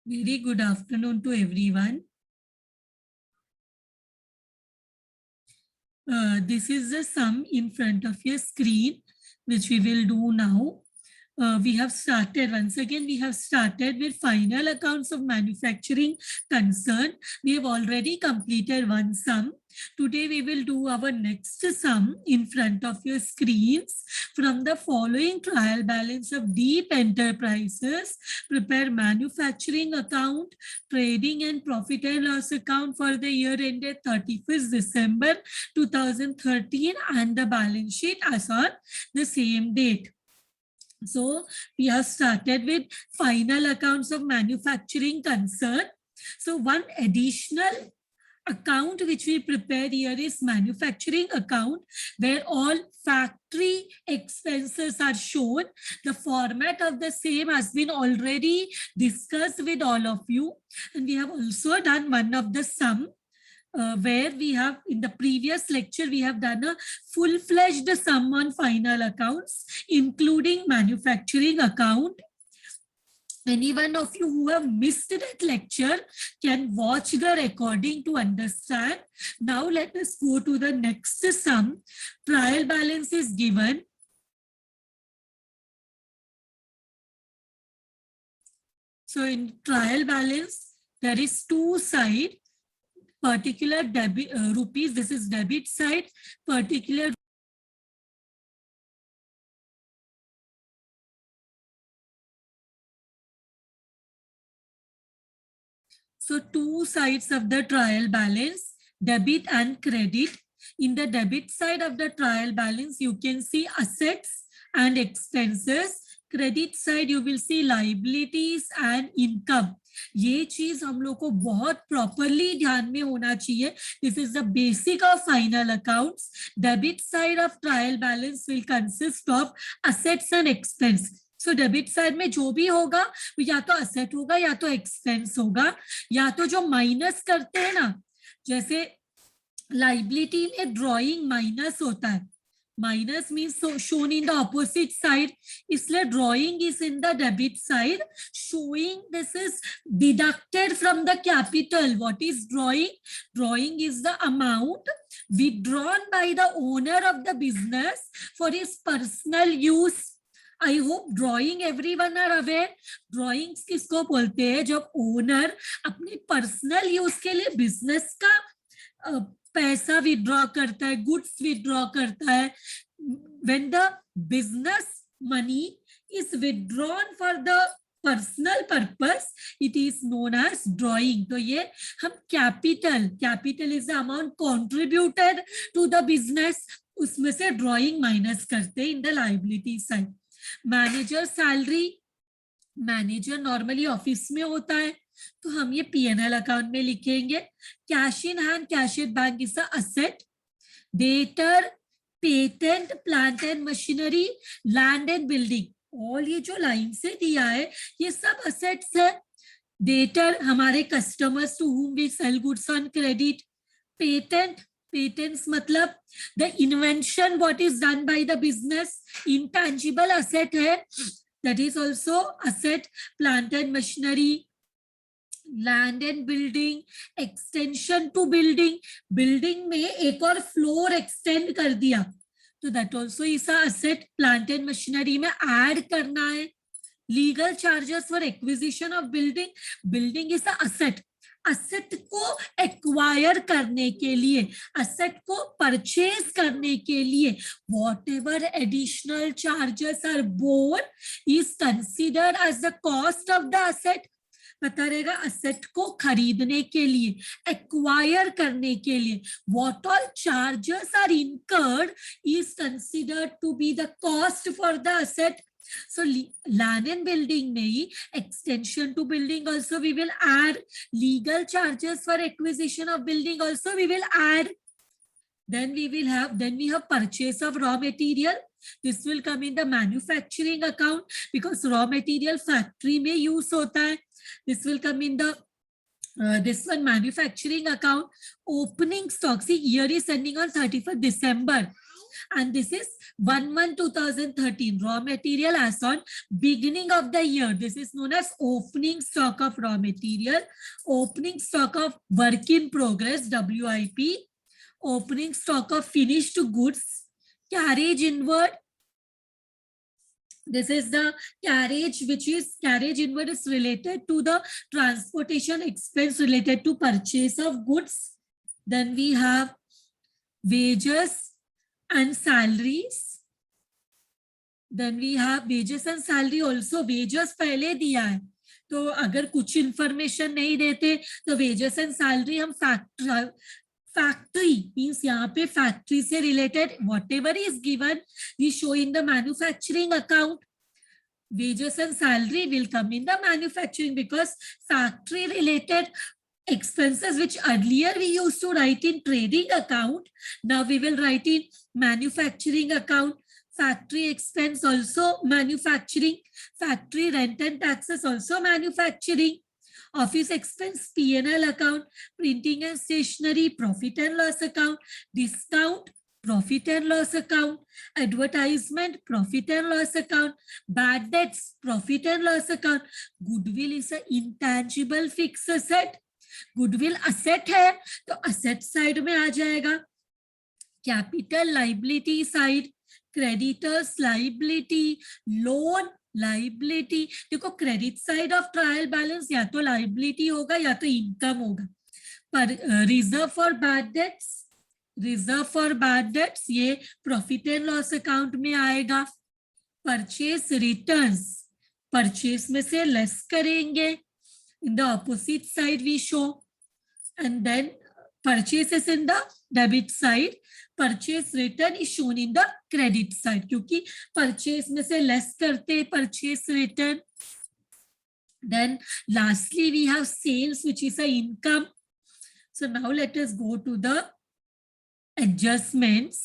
Very good afternoon to everyone. This is the sum in front of your screen, which we will do now. We have started, once again, we have started with final accounts of manufacturing concern. We have already completed one sum. Today, we will do our next sum in front of your screens. From the following trial balance of Deep Enterprises, prepare manufacturing account, trading and profit and loss account for the year ended 31st December 2013 and the balance sheet as on the same date. So we have started with final accounts of manufacturing concern. So one additional account which we prepare here is manufacturing account, where all factory expenses are shown. The format of the same has been already discussed with all of you, and we have also done one of the sum where we have, in the previous lecture, we have done a full-fledged sum on final accounts, including manufacturing account. Any one of you who have missed that lecture can watch the recording to understand. Now let us go to the next sum. Trial balance is given. So in trial balance, there is two sides. Particular debit rupees, this is debit side, particular so two sides of the trial balance, debit and credit. In the debit side of the trial balance, you can see assets and expenses. Credit side, you will see liabilities and income. ये चीज हम लोग को बहुत properly ध्यान में होना चाहिए. This is the basic of final accounts. Debit side of trial balance will consist of assets and expense. So debit side में जो भी होगा वो या तो असेट होगा या तो एक्सपेंस होगा, या तो जो माइनस करते हैं ना, जैसे लाइबिलिटी में ड्रॉइंग माइनस होता है. Minus means so shown in the opposite side. इसलिए drawing is in the debit side, showing this is deducted from the capital. What is drawing? Drawing is the amount withdrawn by the owner of the business for his personal use. I hope drawing everyone are aware. Drawings किसको बोलते हैं? जब owner अपने personal use के लिए business का पैसा withdraw करता है, गुड्स विड्रॉ करता है. When the business money is withdrawn for the personal purpose, it is known as drawing. तो ये हम capital is the amount contributed to the business, उसमें से ड्रॉइंग माइनस करते हैं in the liability side. Manager salary, manager normally office में होता है, तो हम ये P&L अकाउंट में लिखेंगे. Cash in hand, cash at bank is asset. Debtor, patent, plant and machinery, land and building, all ये जो लाइन से दिया है ये सब असेट्स है. डेटर हमारे customers to whom we sell goods on credit. Patent, patents मतलब the invention what is done by the business, intangible asset है, that is also asset. Plant and machinery, land and building, extension to building, building में एक और floor extend कर दिया तो that also is a asset. Plant and machinery में add करना है. Legal charges for acquisition of building, building is a asset. Asset को एक्वायर करने के लिए, असेट को परचेज करने के लिए whatever additional charges are borne is considered as the cost of the asset. पता रहेगा असेट को खरीदने के लिए, एक्वायर करने के लिए what all charges are incurred is considered to be the cost for the asset. So land and building में extension to building also we will add. Legal charges for acquisition of building also we will add. Then we have purchase of raw material. This will come in the manufacturing account because raw material factory में use होता है. This will come in the this one manufacturing account. Opening stock, see year is ending on 31st December. and this is 1/1/2013 raw material as on beginning of the year. This is known as opening stock of raw material, opening stock of work in progress WIP, opening stock of finished goods, carriage inward. This is the carriage, which is carriage inward is related to the transportation expense related to purchase of goods. Then we have wages and salaries. Then we have wages and salary also. Wages पहले दिया है, तो अगर कुछ information नहीं देते तो wages and salary हम फैक्ट्री मीन्स यहाँ पे फैक्ट्री से related whatever is given we show in the manufacturing account. Wages and salary will come in the manufacturing because factory related expenses which earlier we used to write in trading account, now we will write in manufacturing account. Factory expense also manufacturing, factory rent and taxes also manufacturing, office expense P&L account, printing and stationery profit and loss account, discount profit and loss account, advertisement profit and loss account, bad debts profit and loss account. Goodwill is an intangible fixed asset. Goodwill asset है तो asset side में आ जाएगा. Capital liability side, creditors liability, loan liability. देखो credit side of trial balance या तो liability होगा या तो income होगा. पर reserve for bad debts, reserve for bad debts ये प्रॉफिट एंड लॉस अकाउंट में आएगा. परचेस रिटर्न्स परचेस में से लेस करेंगे. In the opposite side we show, and then purchase is in the debit side, purchase return is shown in the credit side क्योंकि purchase में से less करते purchase return. Then lastly we have sales which is a income. So now let us go to the adjustments.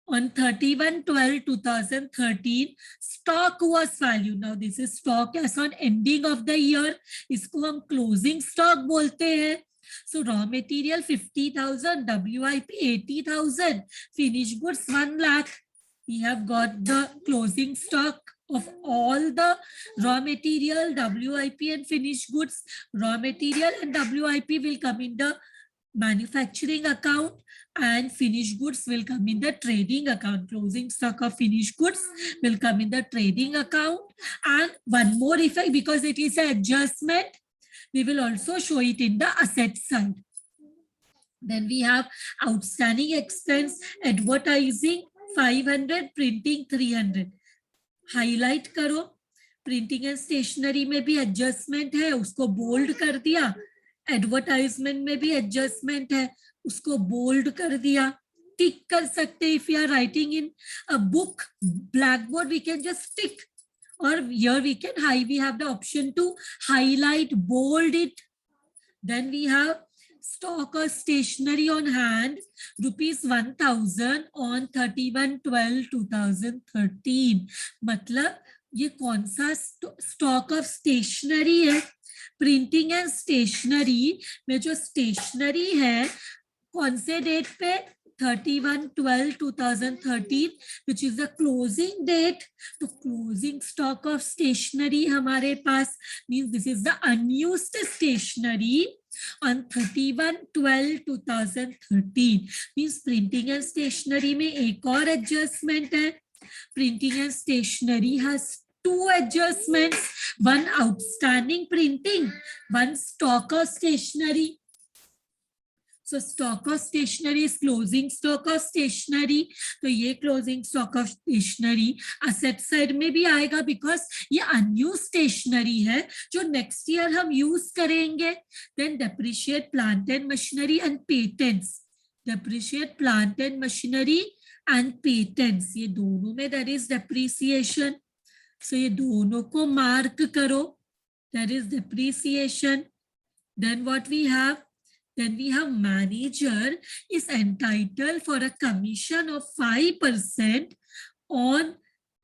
On 31/12/2013 stock was valued. Now this is stock as on ending of the year. इसको हम closing stock बोलते हैं. So raw material 50,000, WIP 80,000, finished goods 1 lakh. We have got the closing stock of all the raw material, WIP and finished goods. Raw material and WIP will come in the manufacturing account and finished goods will come in the trading account. Closing stock of finished goods will come in the trading account. And one more effect, because it is an adjustment, we will also show it in the asset side. Then we have outstanding expense, advertising 500, printing 300. Highlight करो. Printing and stationery में भी adjustment है, उसको bold कर दिया. Advertisement में भी adjustment है, उसको बोल्ड कर दिया. टिक कर सकते हैं. If you are writing in a book black board we can just tick, और here we can we have the option to highlight, bold it. Then we have stock or stationery on hand ₹1,000 on 31/12/2013. मतलब ये कौन सा stock of stationery है? Printing and stationery में जो stationery है कौन से डेट पे? 31/12/2013 which is the closing date. तो closing stock of stationery हमारे पास means this is the unused stationery on 31/12/2013. means printing and stationery में एक और adjustment है. Printing and stationery has 2 adjustments, one outstanding printing, one stock of stationery. So stock of stationery is closing stock of stationery. तो ये closing stock of stationery asset side में भी आएगा because ये unused stationery है जो next year हम use करेंगे. Then depreciate plant and machinery and patents. Depreciate plant and machinery and patents. ये दोनों में there is depreciation. So ये दोनों को mark करो. There is depreciation. Then what we have? Then we have manager is entitled for a commission of 5% on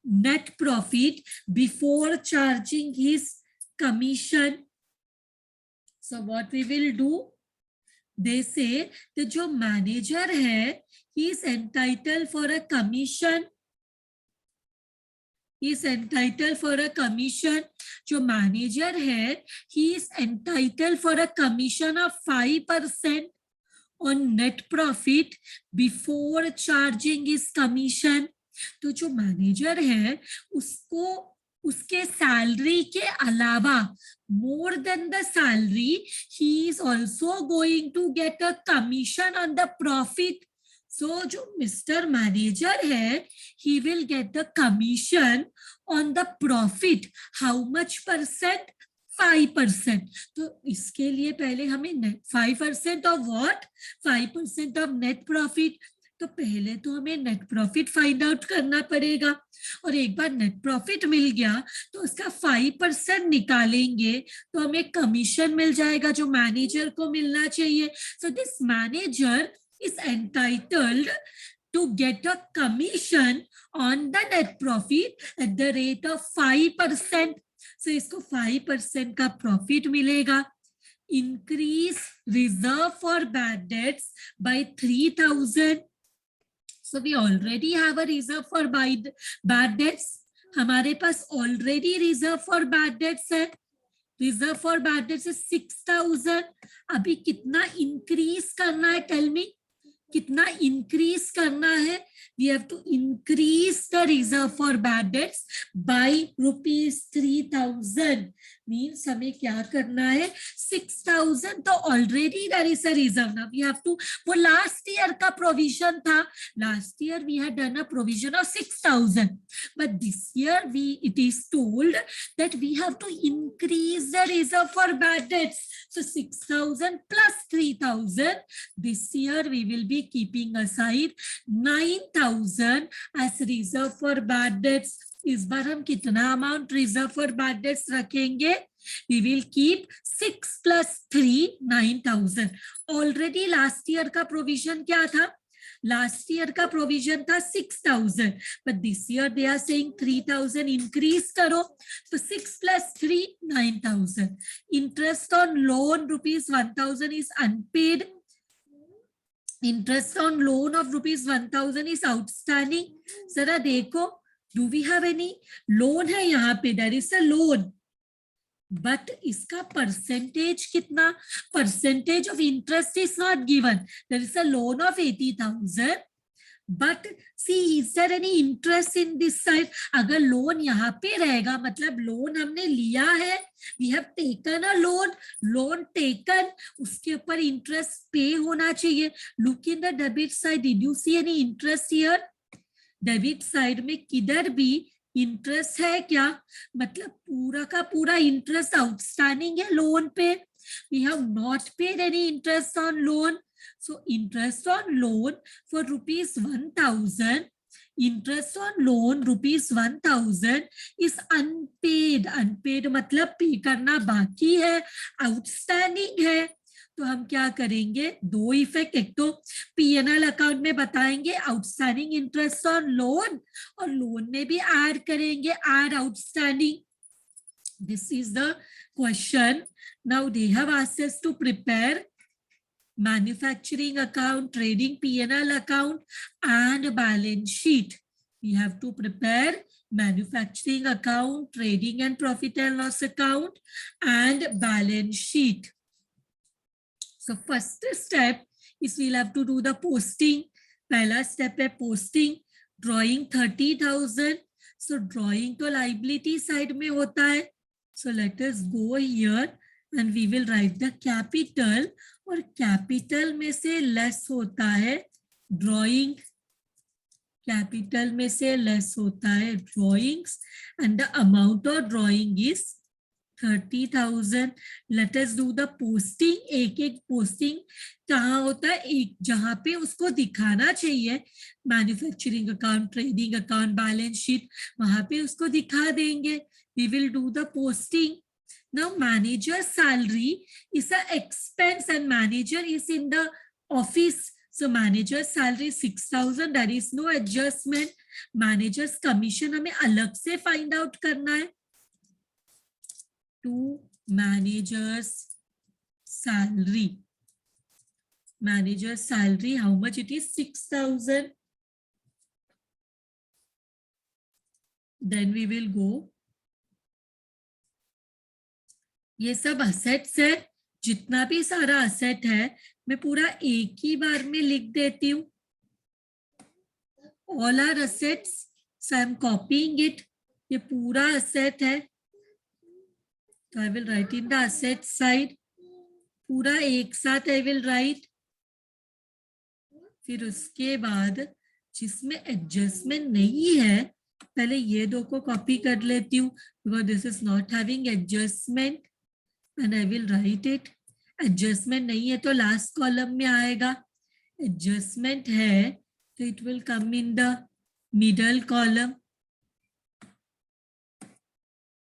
net profit before charging his commission. So what we will do? दे से जो manager है he is entitle for a commission, is entitled for a commission. जो manager है he is entitled for a commission of 5% on net profit before charging his commission. तो जो manager है उसको उसके सैलरी के अलावा more than the salary he is also going to get a commission on the profit. So जो mister manager है he will get the commission on the profit. How much percent? 5%. तो इसके लिए पहले हमें 5% of what? 5% of net profit. तो पहले तो हमें नेट प्रॉफिट फाइंड आउट करना पड़ेगा, और एक बार नेट प्रॉफिट मिल गया तो उसका 5% निकालेंगे तो हमें कमीशन मिल जाएगा जो मैनेजर को मिलना चाहिए. So this manager is entitled to get a commission on the net profit at the rate of 5%. So इसको 5% का प्रॉफिट मिलेगा. Increase reserve for bad debts by 3,000. So we already have a reserve for bad debts. हमारे पास already reserve for bad debts है. Reserve for bad dates 6,000. अभी कितना increase करना है? Tell me, कितना इंक्रीज करना है? We have to increase the reserve for bad debts by ₹3,000. Means हमें क्या करना है? 6,000. तो already there is a reserve. Now we have to, वो लास्ट ईयर का प्रोविजन था. Last year we had done a provision of 6,000, but this year we it is told that we have to increase the reserve for bad debts. So 6,000 plus 3,000. This year we will be keeping aside 9,000 as reserve for bad debts. इस बार हम कितना amount reserve for bad debts रखेंगे? We will keep 6 plus 3, 9,000. Already last year का provision क्या था? Last year का provision था 6,000, but this year they are saying 3,000 increase करो. तो 6 plus 3, 9,000. Interest on loan ₹1,000 is unpaid. Interest on loan of ₹1,000 is outstanding. जरा देखो, do we have any loan? है यहाँ पे, there is a loan, but इसका परसेंटेज कितना? Percentage of interest is not given. There is a loan of 80,000, but see is there any interest in this side? अगर loan यहाँ पे रहेगा मतलब लोन हमने लिया है, we have taken a loan, loan taken, उसके ऊपर इंटरेस्ट पे होना चाहिए. Look in the debit side, did you see any interest here? Debit side में किधर भी इंटरेस्ट है क्या? मतलब पूरा का पूरा इंटरेस्ट आउटस्टैंडिंग है लोन पे. We have not paid any interest on loan. So interest on loan for ₹1,000, interest on loan ₹1,000 is unpaid. Unpaid मतलब पे करना बाकी है, आउटस्टैंडिंग है. तो हम क्या करेंगे? दो इफेक्ट, एक तो P&L अकाउंट में बताएंगे आउटस्टैंडिंग इंटरेस्ट ऑन लोन, और लोन में भी ऐड करेंगे add outstanding. This is the question. Now they have asked us to prepare manufacturing account, trading P&L account and balance sheet. We have to prepare manufacturing account, trading and profit and loss account and balance sheet. So first step is we'll have to do the posting. पहला step है posting. Drawing 30,000. So drawing तो liability side में होता है. So let us go here and we will write the capital, और capital में से less होता है ड्रॉइंग. कैपिटल में से लेस होता है drawings, and the amount of drawing is 30,000. Let us do the posting. एक एक पोस्टिंग कहाँ होता है? एक जहां पे उसको दिखाना चाहिए manufacturing account, trading account, balance sheet, वहां पे उसको दिखा देंगे. We will do the posting. Now manager salary is an expense and manager is in the office. So manager salary 6,000, there is no adjustment. Manager's commission हमें अलग से find out करना है. To manager's salary. Manager's salary, how much it is? 6,000. Then we will go. ये सब assets है, जितना भी सारा असेट है मैं पूरा एक ही बार में लिख देती हूँ. All are assets, so I am copying it. ये पूरा असेट है, तो I will write in the asset side. पूरा एक साथ I will write. फिर उसके बाद जिसमें एडजस्टमेंट नहीं है, पहले ये दो को कॉपी कर लेती हूँ, because this is not having adjustment and I will right it. Adjustment नहीं है तो लास्ट कॉलम में आएगा. एडजस्टमेंट है तो it will come in the middle column.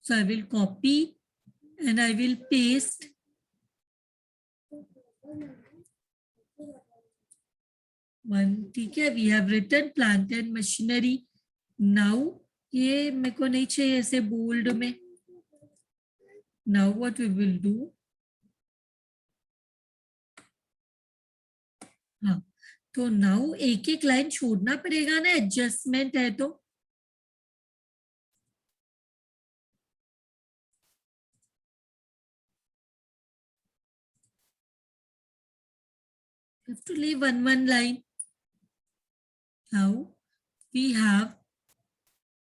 So I will copy and I will paste. ठीक है, we have written plant and machinery. Now ये मेरे को नहीं चाहिए ऐसे बोल्ड में. Now what we will do, हाँ, तो नाउ एक एक लाइन छोड़ना पड़ेगा ना, एडजस्टमेंट है तो. have to leave one line. Now we have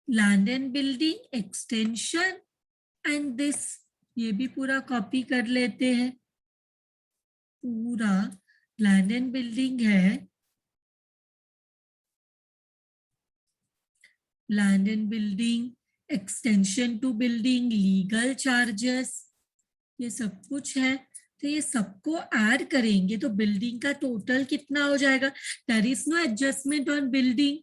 land and building extension and this, ये भी पूरा कॉपी कर लेते हैं. पूरा लैंड एंड बिल्डिंग है, land and building, extension to building, legal charges, ये सब कुछ है. तो ये सबको ऐड करेंगे तो बिल्डिंग का टोटल कितना हो जाएगा. There is no adjustment on building.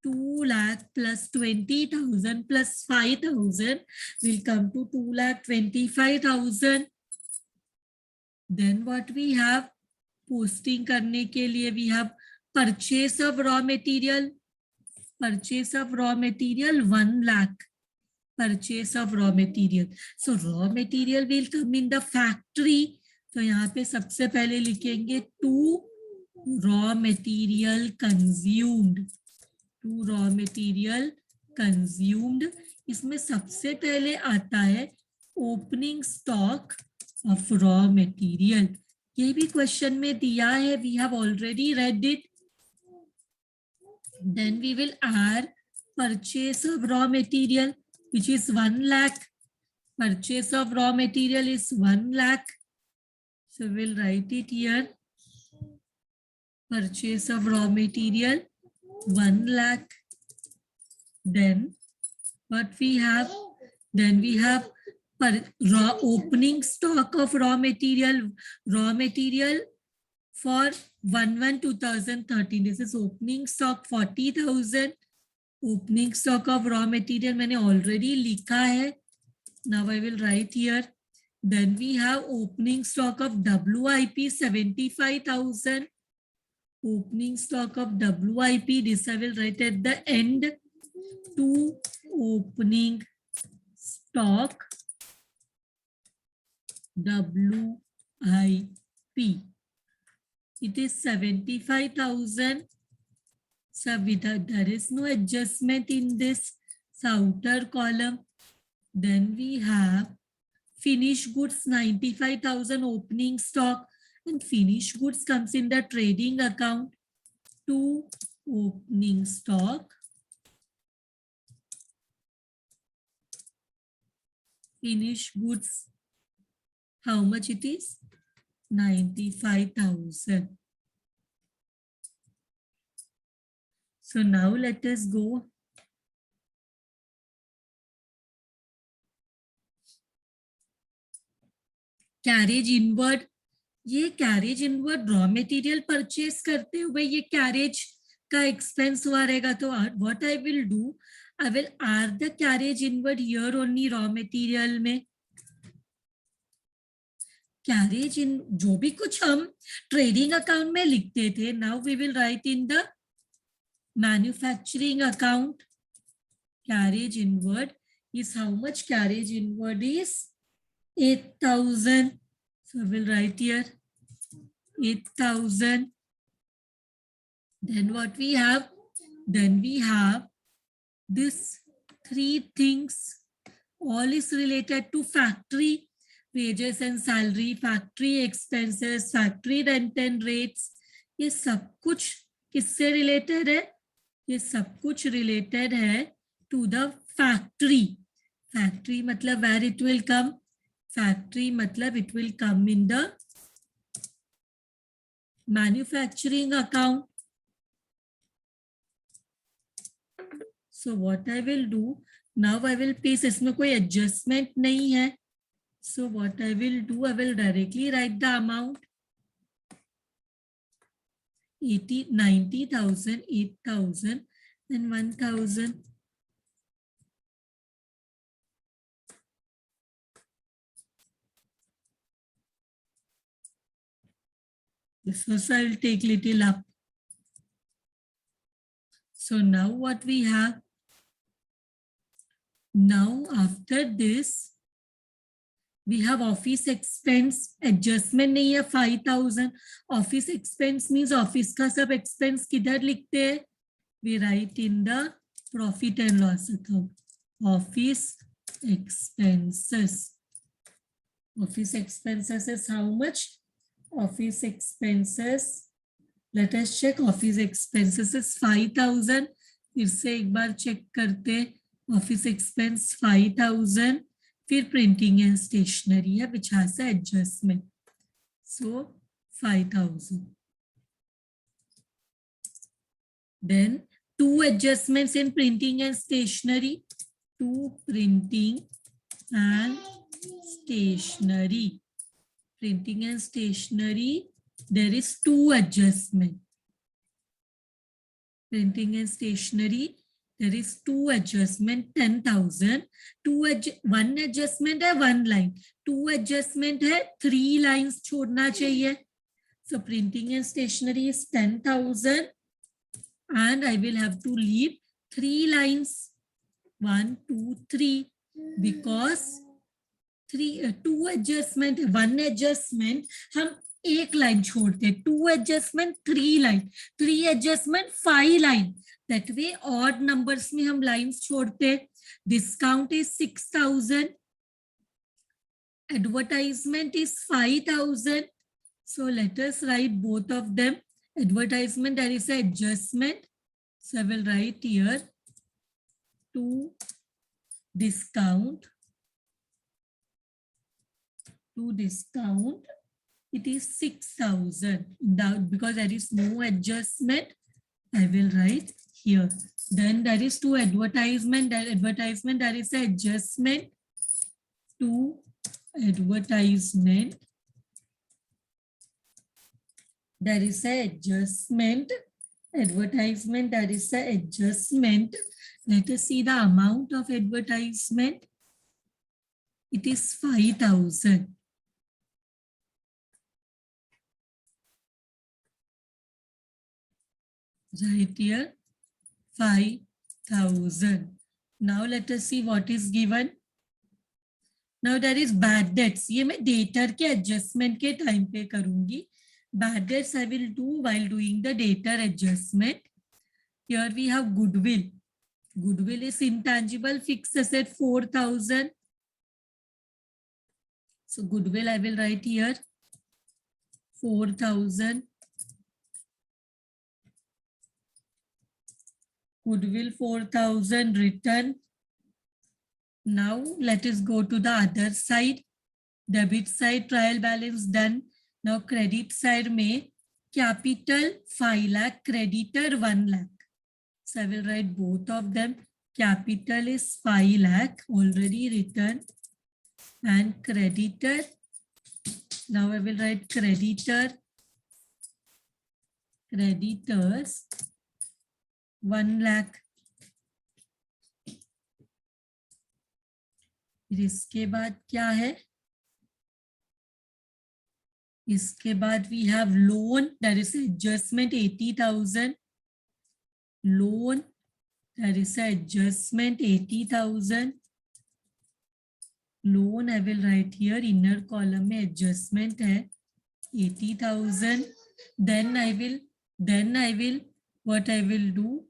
2 lakh plus 20,000 plus 5,000 will come to 2,25,000. Then what we have, posting करने के लिए we have purchase of raw material. Purchase of raw material 1 lakh. Purchase of raw material. So raw material will come in the factory. तो यहाँ पे सबसे पहले लिखेंगे to raw material consumed. To raw material consumed. इसमें सबसे पहले आता है opening stock of raw material. ये भी क्वेश्चन में दिया है, we have already read it. Then we will add purchase of raw material which is 1 lakh. Purchase of raw material is 1 lakh. So we'll write it here. Purchase of raw material 1 lakh. Then what we have? Then we have raw opening stock of raw material. Raw material for 1/1/2013. This is opening stock 40,000. Opening stock of raw material मैंने already लिखा है. Now I will write here. Then we have opening stock of WIP 75,000. Opening stock of WIP, this I will write at the end. To opening stock WIP, it is 75,000. So without, there is no adjustment in this outer column. Then we have finished goods 95,000 opening stock, and finished goods comes in the trading account. To opening stock, finished goods, how much it is? 95,000. So now let us go. Carriage inward. ये carriage inward raw material purchase करते हुए ये carriage का expense हुआ रहेगा. तो what I will do, I will add the carriage inward here only raw material में. Carriage in, जो भी कुछ हम ट्रेडिंग अकाउंट में लिखते थे, now we will write in the manufacturing account. Carriage inward is how much? Carriage inward is 8,000. So we'll write here 8,000. Then what we have? Then we have this three things. All is related to factory, wages and salary, factory expenses, factory rent and rates. ये सब कुछ किससे related है? ये सब कुछ related है to the factory. Factory मतलब where it will come? Factory मतलब it will come in the manufacturing account. So what I will do, now I will paste, इसमें कोई adjustment नहीं है. So what I will do, I will directly write the amount. 80, 90,000, 8,000 and 1,000. This also I will take little up. So now what we have? Now after this, we have office expense. Adjustment नहीं है 5,000. Office expense means office का सब expense किधर लिखते हैं? We write in the profit and loss account. Office expenses. Office expenses is how much? Office expenses. Let us check. Office expenses is 5,000. फिर से एक बार check करते. Office expense 5,000. फिर printing and stationery है which has a adjustment. So 5,000. Then two adjustments in printing and stationery. To printing and stationery. Printing and stationery, there is two adjustment. Printing and stationery, there is two adjustment, 10,000. One adjustment है one line. Two adjustment है 3 lines छोड़ना चाहिए. So printing and stationery is 10,000 and I will have to leave 3 lines. 1, 2, 3 because two adjustment, one adjustment हम एक line छोड़ते. 2 adjustment 3 line, 3 adjustment 5 line. That way odd numbers में हम lines छोड़ते. Discount is 6,000. Advertisement is 5,000. So let us write both of them. Advertisement, there is an adjustment. So I will write here to discount. To discount, it is 6,000. Because there is no adjustment, I will write here. Then there is to advertisement. That advertisement, there is an adjustment. To advertisement, there is an adjustment. Advertisement, there is an adjustment. Let us see the amount of advertisement. It is 5,000. Right here, 5,000. Now let us see what is given. Now there is bad debts. ये मैं dater के adjustment के time पे करूँगी. Bad debts I will do while doing the dater adjustment. Here we have goodwill. Goodwill is intangible fixed asset 4,000. So goodwill I will write here 4,000. Goodwill 4,000 written. Now let us go to the other side. Debit side trial balance done. Now credit side में capital 5 lakh, creditor 1 lakh. So I will write both of them. Capital is 5 lakh already written and creditor. Now I will write creditor. Creditors 1 lakh. फिर इसके बाद क्या है? इसके बाद we have loan. There is adjustment 80,000. Loan. There is adjustment 80,000. Loan I will write here. Inner column में adjustment है 80,000. Then I will, what I will do?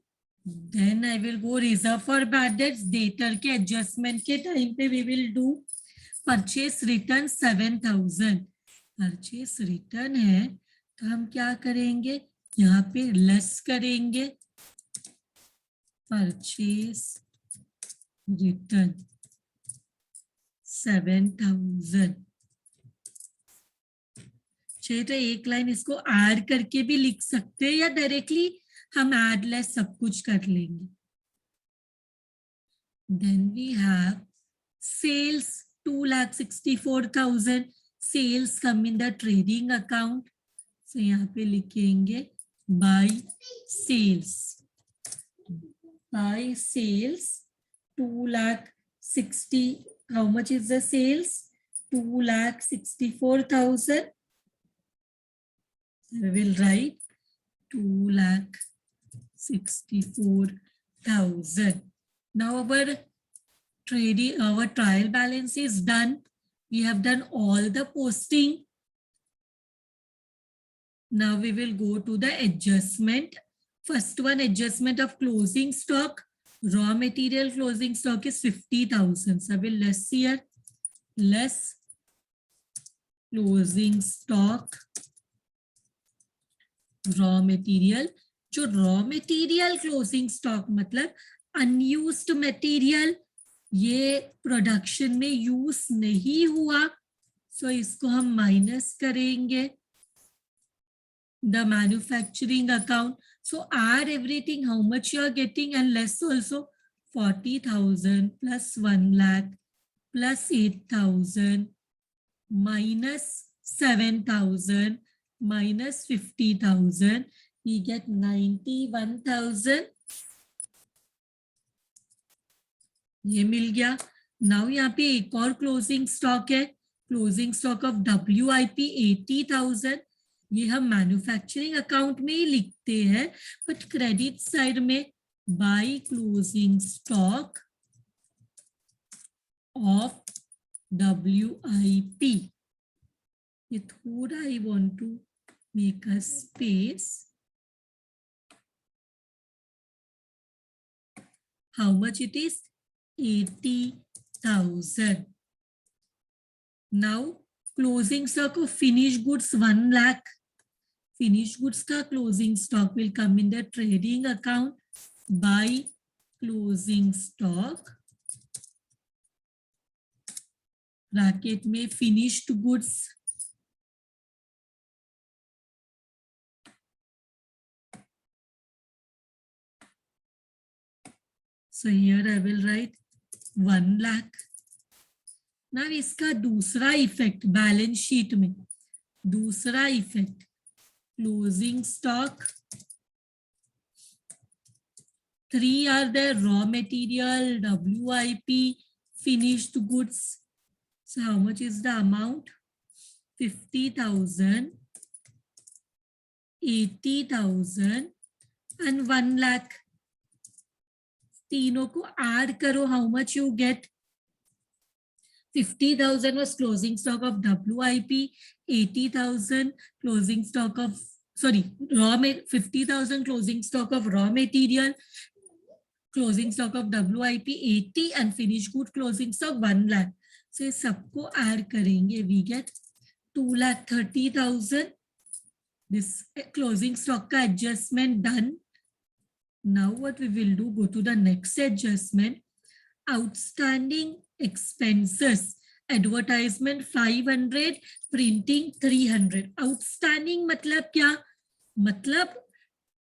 Then I will go reserve for bad debts. Dater के adjustment के time पे we will do purchase return 7,000. Purchase return है तो हम क्या करेंगे? यहाँ पे less करेंगे. Purchase return 7,000. चाहिए तो एक लाइन इसको ऐड करके भी लिख सकते हैं या डायरेक्टली हम ऐड लेस सब कुछ कर लेंगे. Then we have sales 2,64,000. Sales come in the trading account. So यहाँ पे लिखेंगे by sales. By sales 2,60,000. How much is the sales? 2,64,000. We will write 2,64,000. Now our trial balance is done. We have done all the posting. Now we will go to the adjustment. First one, adjustment of closing stock. Raw material closing stock is 50,000. So we will less here. Less closing stock. Raw material. जो raw material closing stock मतलब unused material, ये production में use नहीं हुआ, so इसको हम minus करेंगे the manufacturing account. So are everything how much you are getting and less also 40,000 plus 1 lakh plus 8,000 minus 7,000 minus 50,000, we get 91,000. ये मिल गया. नाउ यहाँ पे एक और क्लोजिंग स्टॉक है. Closing stock of WIP 80,000. ये हम मैन्युफैक्चरिंग अकाउंट में ही लिखते हैं, बट क्रेडिट साइड में by closing stock of WIP. ये थोड़ा I want to make a space. How much it is? 80,000. Now closing stock of finished goods 1 lakh. Finished goods का closing stock will come in the trading account by closing stock. Bracket में finished goods. So here I will write 1 lakh. Now इसका दूसरा effect balance sheet में, दूसरा effect closing stock. 3 are the raw material, WIP, finished goods. So how much is the amount? 50,000, 80,000 and 1 lakh. तीनों को add करो, how much you get? 50,000 was closing stock of WIP, 80,000 closing stock of, 50,000 closing stock of raw material, closing stock of WIP 80 and finished good closing stock 1 lakh. So ये सबको add करेंगे, we get 2,30,000. This closing stock का adjustment done. Now what we will do, go to the next adjustment. Outstanding expenses, advertisement 500, printing 300. Outstanding मतलब क्या? मतलब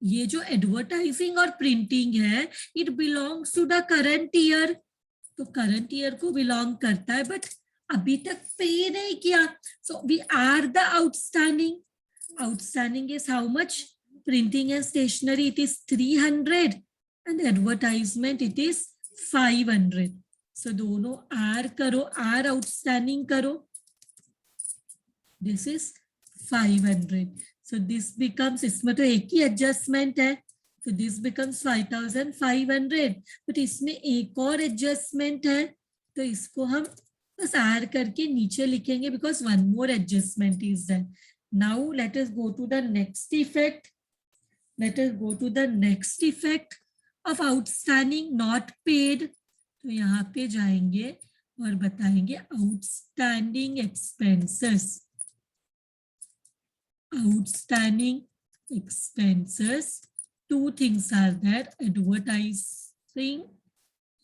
ये जो advertising और प्रिंटिंग है, it belongs to the current year. तो करंट ईयर को बिलोंग करता है, बट अभी तक पे नहीं किया. So we are the outstanding. Outstanding is how much? Printing and stationery it is 300 and advertisement it is 500. So दोनों आर करो, आर आउटस्टैंडिंग करो. This is 500. So this becomes, इसमें तो एक ही एडजस्टमेंट है, so this becomes 5,500. but इसमें एक और एडजस्टमेंट है, तो इसको हम बस ऐड करके नीचे लिखेंगे because one more adjustment is done. Now let us go to the next effect. Let us go to the next effect of outstanding not paid. तो यहाँ पे जाएंगे और बताएंगे outstanding expenses. Outstanding expenses. Two things are there: advertising,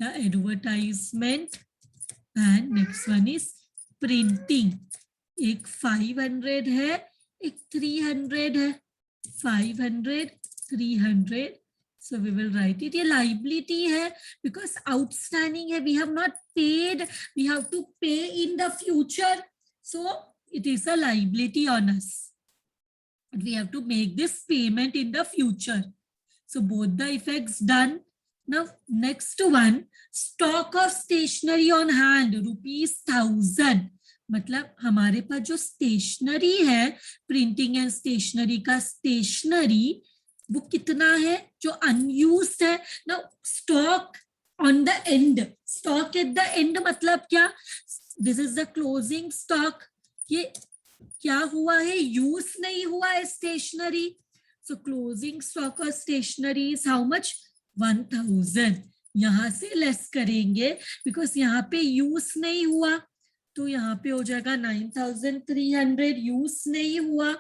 the advertisement, and next one is printing. एक 500 है, एक 300 है. 500, 300. So we will write it. ये liability है because outstanding है. We have not paid. We have to pay in the future. So it is a liability on us. We have to make this payment in the future. So both the effects done. Now next one, stock of stationery on hand ₹1000. मतलब हमारे पास जो stationery है, printing and stationery का stationery, वो कितना है जो unused है. Now stock on the end. Stock at the end मतलब क्या? This is the closing stock. ये क्या हुआ है? यूज नहीं हुआ है stationery. So closing stock of stationery is how much? 1000. यहां से लेस करेंगे बिकॉज यहाँ पे यूज नहीं हुआ, तो यहाँ पे हो जाएगा 9300. यूज नहीं हुआ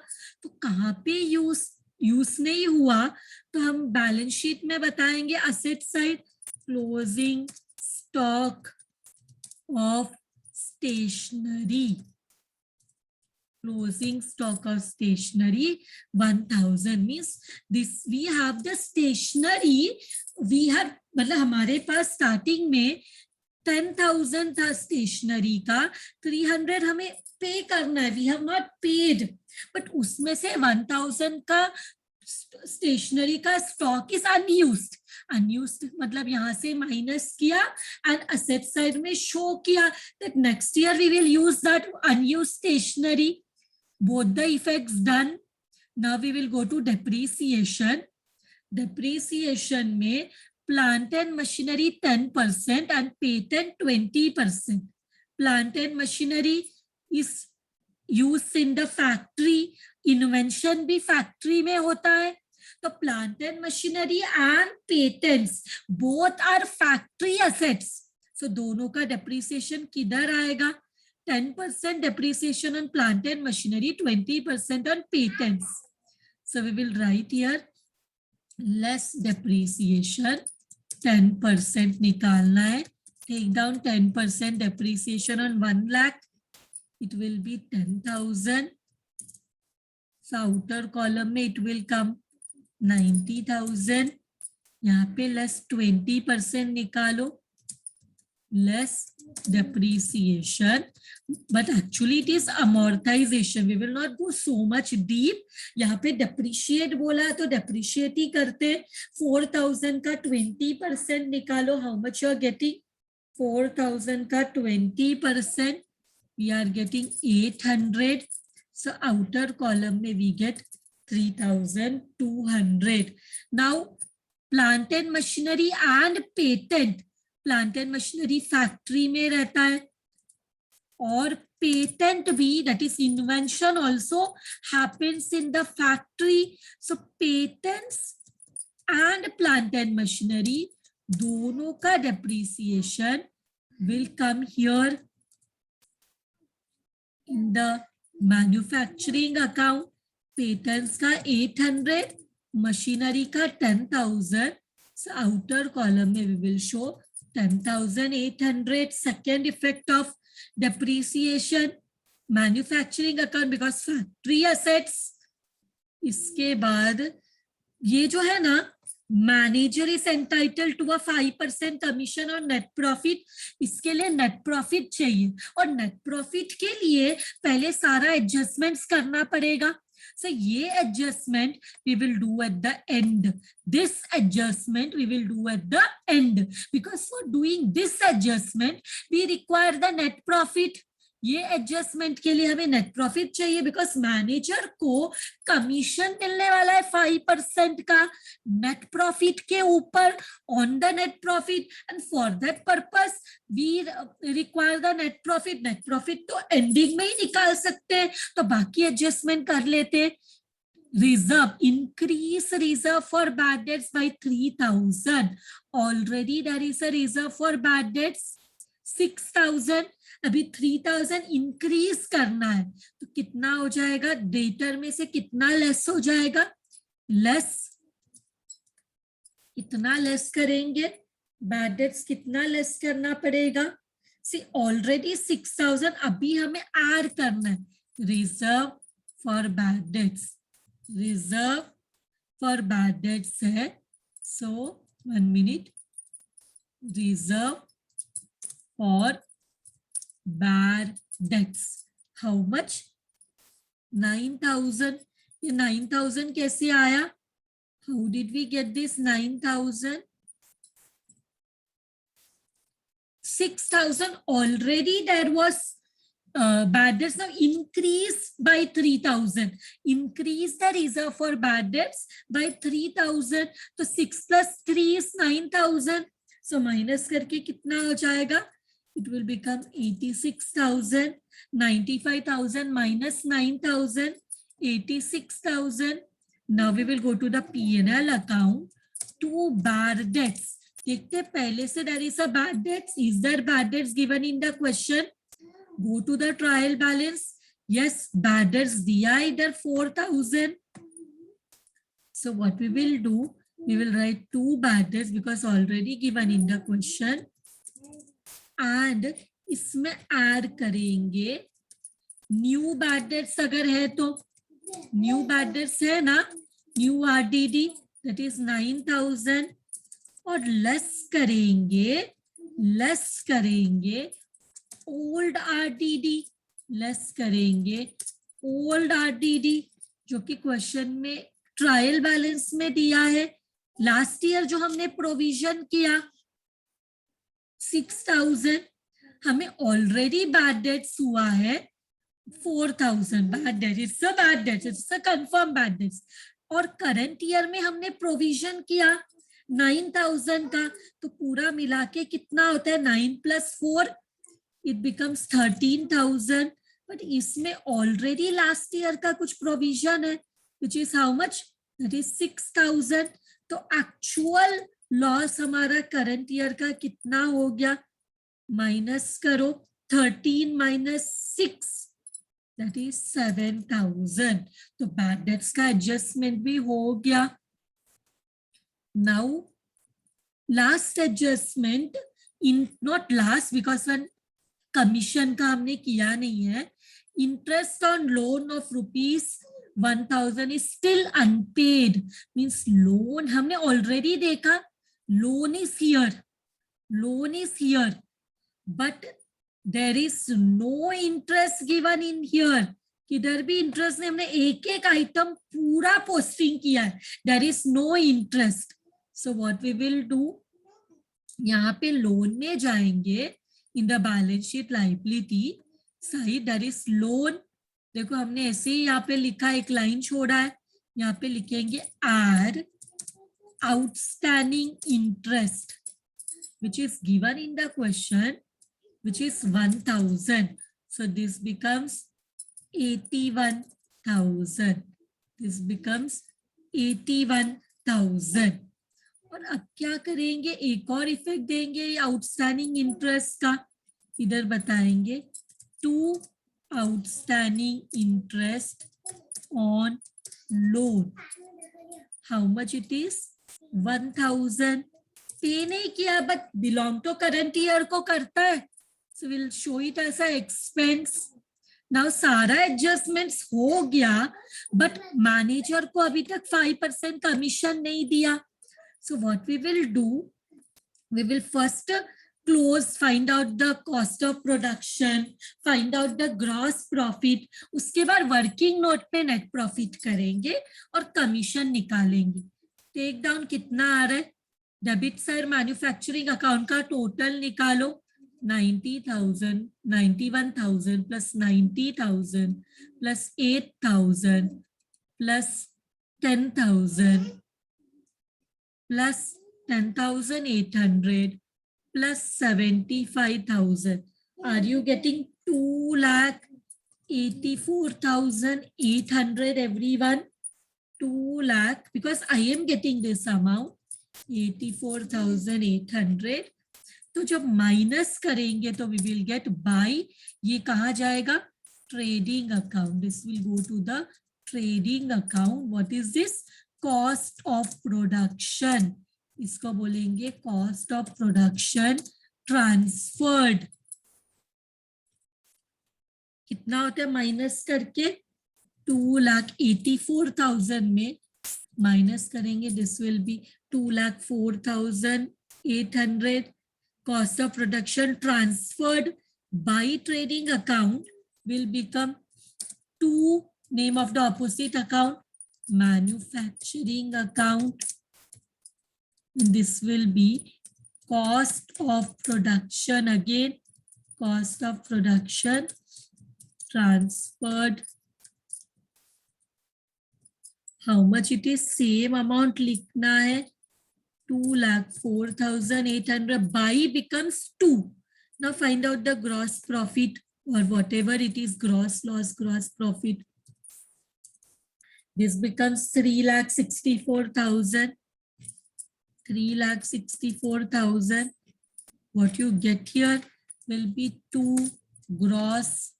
तो कहाँ पे यूज नहीं हुआ तो हम बैलेंस शीट में बताएंगे asset side. Closing stock of stationery. Closing stock of stationery 1000 means this we have the stationery. We have मतलब हमारे पास स्टार्टिंग में 10,000 था स्टेशनरी का. 300 हमें पे करना है. We have not paid, but उसमें से 1000 का स्टेशनरी का स्टॉक इज अनयूज्ड. अनयूज्ड मतलब यहां से माइनस किया एंड असेट साइड में शो किया that next year we will use that unused stationery. Both the effects done. Now we will go to depreciation. Depreciation में plant and machinery 10% and patent 20%. Plant and machinery is used in the factory. Invention भी factory में होता है. तो plant and machinery and patents both are factory assets. So दोनों का depreciation किधर आएगा? 10% depreciation on plant and machinery, 20% on patents. So we will write here less depreciation, 10% निकालना है. Take down 10% depreciation on 1 lakh. It will be 10,000. So outer column में it will come 90,000. यहाँ पे less 20% निकालो. Less depreciation, but actually it is amortization. We will not go so much deep. यहाँ पे depreciate बोला तो depreciate ही करते. 4000 का 20% निकालो. How much you are getting? 4000 का 20%, we are getting 800. So outer column में we get 3200. Now plant and machinery and patent. Plant and machinery factory में रहता है और पेटेंट भी, that is invention also happens in the factory. So patents and plant and machinery दोनों का depreciation will come here in the manufacturing account. Patents का 800, machinery का 10,000. So outer column में we will show 10,800. Second effect of depreciation, manufacturing account because factory assets. इसके बाद ये जो है ना, manager is entitle to a 5% commission और नेट प्रॉफिट. इसके लिए नेट प्रॉफिट चाहिए और नेट प्रॉफिट के लिए पहले सारा एडजस्टमेंट्स करना पड़ेगा. So ये adjustment we will do at the end. This adjustment we will do at the end because for doing this adjustment we require the net profit. ये एडजस्टमेंट के लिए हमें नेट प्रॉफिट चाहिए, बिकॉज मैनेजर को commission मिलने वाला है 5% का नेट प्रॉफिट के ऊपर on the net profit, and for that purpose we require the net profit. Net profit तो एंडिंग में ही निकाल सकते हैं, तो बाकी एडजस्टमेंट कर लेते हैं. Reserve, increase reserve for bad debts by 3,000. Already there is a reserve for bad debts 6,000. अभी 3,000 इंक्रीज करना है, तो कितना हो जाएगा? डेटर में से कितना लेस हो जाएगा? लेस, कितना लेस करेंगे? बैड डेट्स कितना लेस करना पड़ेगा? सी ऑलरेडी 6,000, अभी हमें ऐड करना है reserve for bad debts. Reserve for bad debts है, so 1 minute. Reserve for bad debts how much? 9,000. ये 9,000 कैसे आया? How did we get this 9,000? 6,000 already there was bad debts. Now increase by 3,000. Increase the reserve for bad debts by 3,000. तो 6 plus 3 is 9,000. So minus करके कितना हो जाएगा? It will become 86,000. 95,000 minus 9,000, 86,000. Now we will go to the P&L account. Two bad debts. देखते पहले से there is a bad debts. Is there bad debts given in the question? Go to the trial balance. Yes, bad debts दिया इधर 4,000. So what we will do, we will write two bad debts because already given in the question, and इसमें add करेंगे new bad debts. अगर है तो new bad debts है ना, new RDD that is 9,000, और less करेंगे ओल्ड RDD, लेस करेंगे ओल्ड RDD जो कि क्वेश्चन में ट्रायल बैलेंस में दिया है. लास्ट ईयर जो हमने प्रोविजन किया 6,000, हमें ऑलरेडी बैड डेट्स हुआ है 4,000. Bad debt, it's a bad debt, it's a confirm bad debts. और करंट ईयर में हमने प्रोविजन किया 9,000 का, तो पूरा मिला के कितना होता है? 9 plus 4, it becomes 13,000. बट इसमें ऑलरेडी लास्ट ईयर का कुछ प्रोविजन है which is how much? That is 6,000. तो एक्चुअल लॉस हमारा करंट ईयर का कितना हो गया? माइनस करो 13 minus 6, that is 7,000. तो बैड डेट्स का एडजस्टमेंट भी हो गया. Now last adjustment, in not last because one commission का हमने किया नहीं है. Interest on loan of ₹1,000 is still unpaid. Means loan हमने ऑलरेडी देखा, loan is here but there is no interest given in here. किधर भी इंटरेस्ट नहीं, हमने एक एक आइटम पूरा पोस्टिंग किया है, there is no interest. So what we will do, यहाँ पे लोन में जाएंगे in the balance sheet liability side, there is loan. देखो हमने ऐसे ही यहाँ पे लिखा, एक लाइन छोड़ा है, यहाँ पे लिखेंगे add outstanding interest which is given in the question, which is 1,000. So this becomes 81,000. This becomes 81,000. और अब क्या करेंगे? एक और इफेक्ट देंगे आउटस्टैंडिंग इंटरेस्ट का. इधर बताएंगे to outstanding interest on loan. How much it is? 1,000. Pay नहीं किया but belong to current year को करता है, so will show it as a expense. Now सारा एडजस्टमेंट्स हो गया बट मैनेजर को अभी तक 5% कमीशन नहीं दिया. So what we will do, we will first find out the cost of production, find out the gross profit. उसके बाद वर्किंग नोट पे नेट प्रॉफिट करेंगे और कमीशन निकालेंगे. टेक डाउन कितना आ रहा है? डेबिट साइड मैन्युफैक्चरिंग अकाउंट का टोटल निकालो. 90,000, 91,000 plus 90,000 plus 8,000 plus 10,000 plus 10,800 plus 75,000. Are you getting 2,84,800 everyone? 2 lakh, because I am getting this amount 84,800. तो जब माइनस करेंगे तो वी विल गेट बाय, ये कहाँ जाएगा? Trading account. This will go to the trading account. What is this? Cost of production. इसको बोलेंगे cost of production transferred. कितना होता है माइनस करके? 2,84,000 में माइनस करेंगे, this will be 2,04,800. Cost of production transferred by trading account will become 2, name of the opposite account, manufacturing account. This will be cost of production, again cost of production transferred. How much it is? Same amount लिखना है, 2,04,800. By becomes 2. Now find out the gross profit or whatever it is, gross loss, gross profit. This becomes 3,64,000. 3,64,000. What you get here will be 2 gross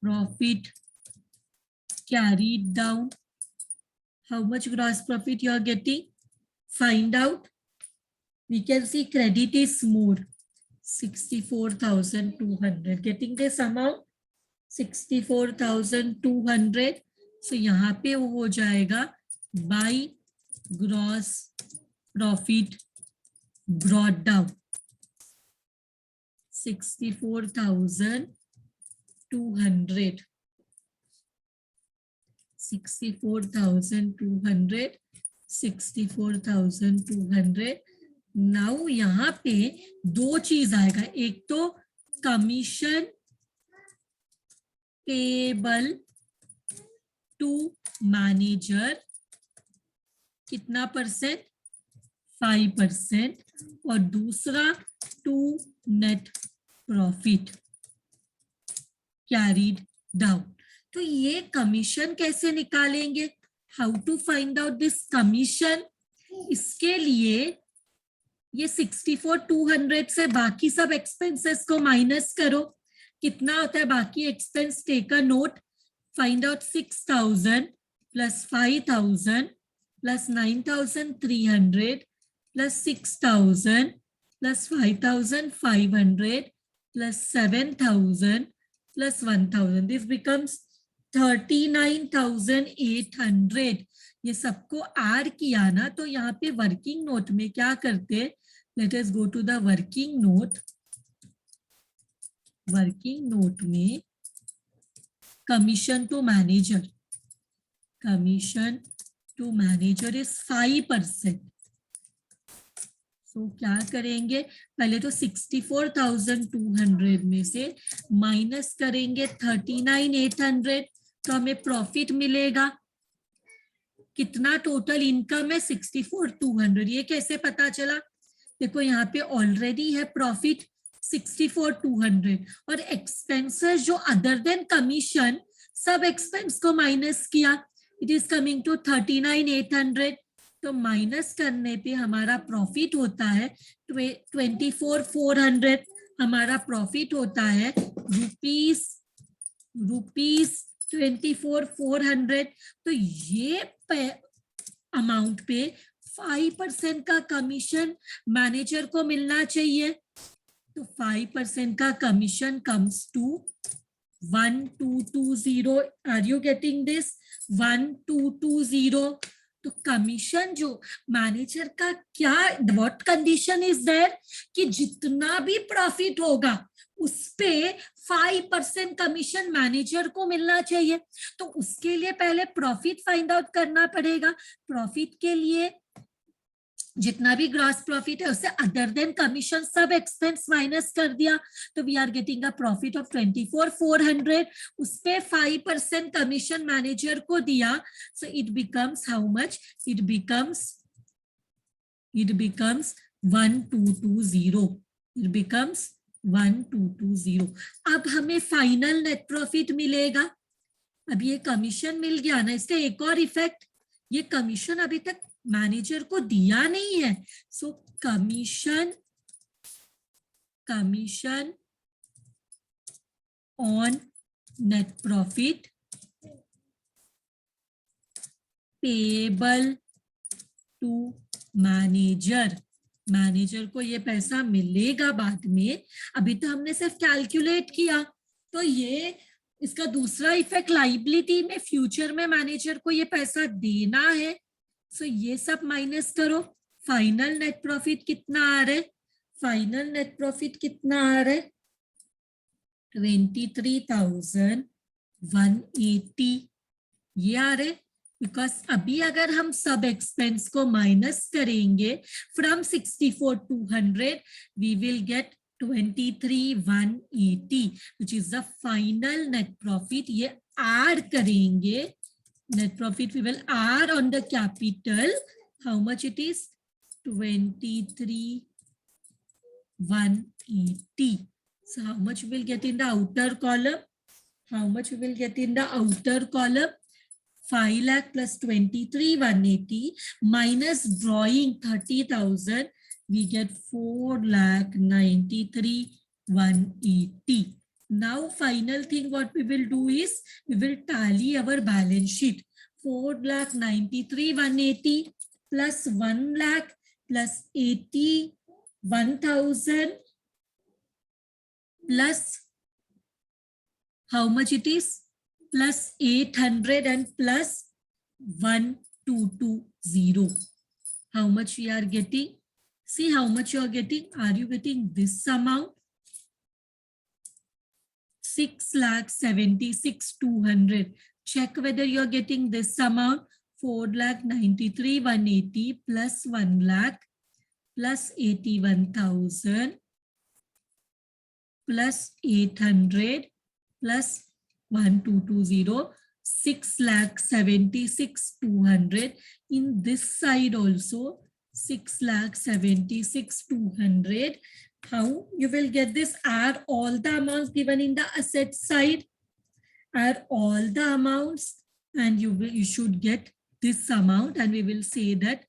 profit carried down. How much gross profit you are getting? Find out. We can see credit is more, 64,200. Getting this amount 64,200. So यहाँ पे वो हो जाएगा by gross profit brought down 64,200. 64,200. 64,200. Now यहाँ पे दो चीज आएगा, एक तो कमीशन पेबल टू मैनेजर, कितना परसेंट? 5%. और दूसरा to net profit carried down. तो ये कमीशन कैसे निकालेंगे? How to find out this commission? इसके लिए ये 64,200 से बाकी सब एक्सपेंसेस को माइनस करो. कितना होता है बाकी expense? Take a note. Find out 6,000 plus 5,000 plus 9,300 plus 6,000 plus 5,500 plus 7,000 plus 1,000. This becomes 39,800. ये सबको ऐड किया ना, तो यहाँ पे वर्किंग नोट में क्या करते? Let us go to the working note. Working note में commission to manager, commission to manager is 5%. So क्या करेंगे? पहले तो 64,200 में से माइनस करेंगे 39,800, तो हमें प्रॉफिट मिलेगा कितना? टोटल इनकम है 64,200. ये कैसे पता चला? देखो यहाँ पे ऑलरेडी है प्रॉफिट 64,200 और एक्सपेंसेस जो अदर देन कमीशन, सब एक्सपेंस को माइनस किया, इट इज कमिंग टू 39,800. तो माइनस करने पे हमारा प्रॉफिट होता है 24,400. हमारा प्रॉफिट होता है रुपीस 24,400. तो ये अमाउंट पे 5% का कमीशन मैनेजर को मिलना चाहिए. तो 5% का commission comes to 1,220. Are you getting this? 1,220. तो कमीशन जो मैनेजर का क्या, व्हाट कंडीशन इज देयर कि जितना भी प्रॉफिट होगा उस पे 5% कमीशन मैनेजर को मिलना चाहिए. तो उसके लिए पहले प्रॉफिट फाइंड आउट करना पड़ेगा. प्रॉफिट के लिए जितना भी ग्रॉस प्रॉफिट है उससे अदर देन कमीशन सब एक्सपेंस माइनस कर दिया, तो we are getting a profit of 24,400. उस पे 5% कमीशन मैनेजर को दिया, so it becomes how much, it becomes 1220. It becomes 1220. अब हमें फाइनल नेट प्रॉफिट मिलेगा. अब ये कमीशन मिल गया ना, इसका एक और इफेक्ट, ये कमीशन अभी तक मैनेजर को दिया नहीं है. So commission on net profit payable to manager. Manager को ये पैसा मिलेगा बाद में, अभी तो हमने सिर्फ कैलकुलेट किया. तो ये इसका दूसरा इफेक्ट लाइबिलिटी में, फ्यूचर में मैनेजर को ये पैसा देना है. सो ये सब माइनस करो. फाइनल नेट प्रॉफिट कितना आ रहा है, फाइनल नेट प्रॉफिट कितना आ रहा है, 23,180 ये आ रहे. बिकॉज अभी अगर हम सब एक्सपेंस को माइनस करेंगे from 64,200 we will get 23,180 which is the final net profit. ये ऐड करेंगे net profit, we will add on the capital. How much it is? 23,180. So how much we will get in the outer column? How much we will get in the outer column? 5 lakh plus 23,180 minus drawing 30,000, we get 4,93,180. Now final thing what we will do is we will tally our balance sheet. 4,93,180 plus 1 lakh plus 81,000 plus how much it is? Plus 800 and plus 1,220. How much we are getting? See how much you are getting. Are you getting this amount? 6,76,200. Check whether you are getting this amount. 4,93,180 plus 1 lakh plus 81,000 plus 800 plus 1,220, 6,76,200. In this side also 6,76,200. How you will get this? Add all the amounts given in the asset side. Add all the amounts and you should get this amount, and we will say that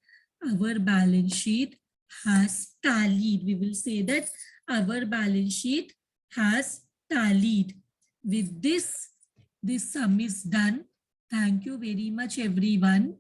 our balance sheet has tallied. We will say that our balance sheet has tallied. With this sum is done. Thank you very much, everyone.